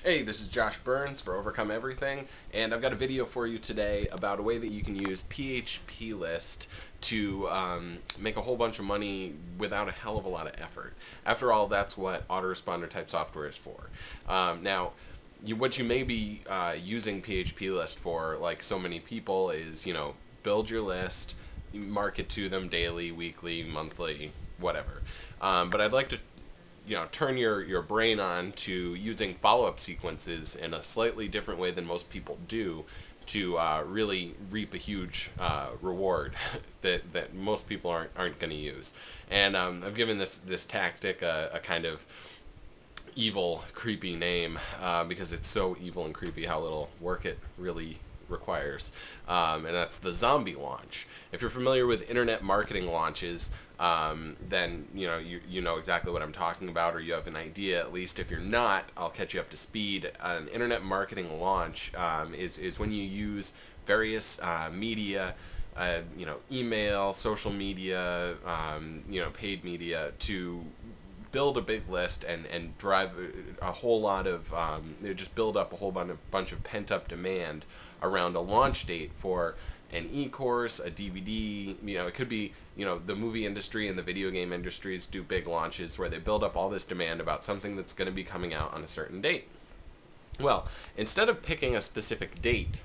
Hey, this is Josh Burns for Overcome Everything, and I've got a video for you today about a way that you can use PHPlist to make a whole bunch of money without a hell of a lot of effort. After all, that's what autoresponder type software is for. Now, what you may be using PHPlist for, like so many people, is, build your list, market to them daily, weekly, monthly, whatever. But I'd like to turn your brain on to using follow-up sequences in a slightly different way than most people do to really reap a huge reward that most people aren't going to use. And I've given this tactic a kind of evil, creepy name because it's so evil and creepy how little work it really requires, and that's the zombie launch. If you're familiar with internet marketing launches, then you know exactly what I'm talking about, or you have an idea at least. If you're not, I'll catch you up to speed. An internet marketing launch is when you use various media, email, social media, paid media, to build a big list and drive a whole lot of just build up a whole bunch of pent-up demand around a launch date for an e-course, a DVD. It could be, the movie industry and the video game industries do big launches where they build up all this demand about something that's going to be coming out on a certain date. Well, instead of picking a specific date,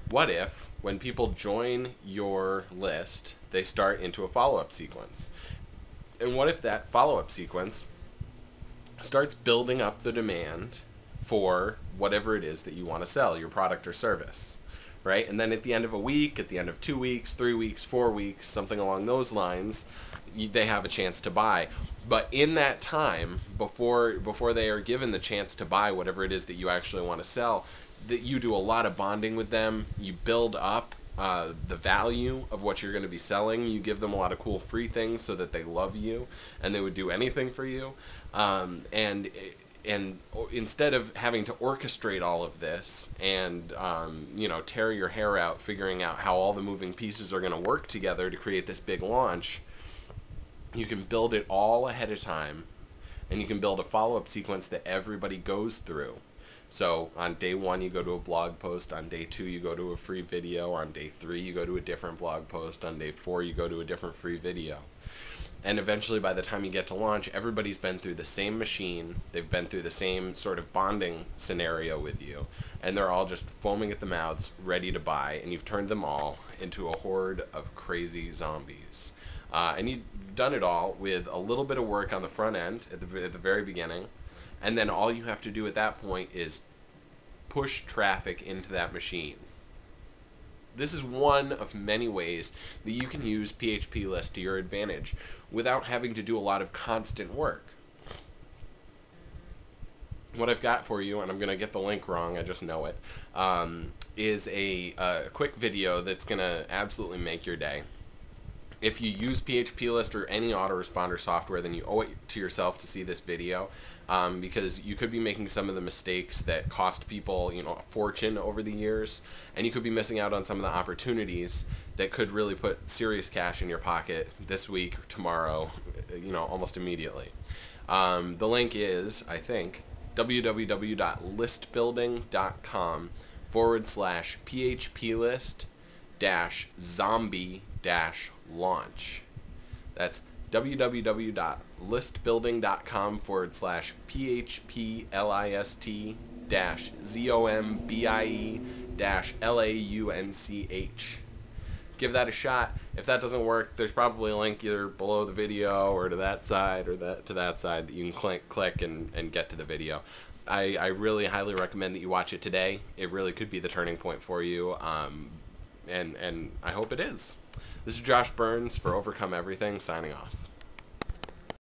what if when people join your list, they start into a follow-up sequence? And what if that follow-up sequence starts building up the demand for whatever it is that you want to sell, your product or service, right? And then at the end of a week, at the end of 2 weeks, 3 weeks, 4 weeks, something along those lines, they have a chance to buy. But in that time, before they are given the chance to buy whatever it is that you actually want to sell, that you do a lot of bonding with them. You build up the value of what you're going to be selling. You give them a lot of cool free things so that they love you and they would do anything for you. And instead of having to orchestrate all of this and tear your hair out figuring out how all the moving pieces are going to work together to create this big launch, you can build it all ahead of time, and you can build a follow-up sequence that everybody goes through. So on day 1 you go to a blog post, on day 2 you go to a free video, on day 3 you go to a different blog post, on day 4 you go to a different free video. And eventually, by the time you get to launch, everybody's been through the same machine, they've been through the same sort of bonding scenario with you, and they're all just foaming at the mouths, ready to buy, and you've turned them all into a horde of crazy zombies. And you've done it all with a little bit of work on the front end at the very beginning, and then all you have to do at that point is push traffic into that machine. This is one of many ways that you can use PHPlist to your advantage without having to do a lot of constant work. What I've got for you, and I'm going to get the link wrong, I just know it, is a quick video that's going to absolutely make your day. If you use PHPlist or any autoresponder software, then you owe it to yourself to see this video, because you could be making some of the mistakes that cost people, a fortune over the years, and you could be missing out on some of the opportunities that could really put serious cash in your pocket this week, tomorrow, almost immediately. The link is, I think, www.listbuilding.com/PHPlist-zombie-launch. That's www.listbuilding.com/PHPlist-zombie-launch. Give that a shot. If that doesn't work, there's probably a link either below the video or to that side or to that side that you can click and get to the video. I really highly recommend that you watch it today. It really could be the turning point for you, and I hope it is. This is Josh Burns for Overcome Everything, signing off.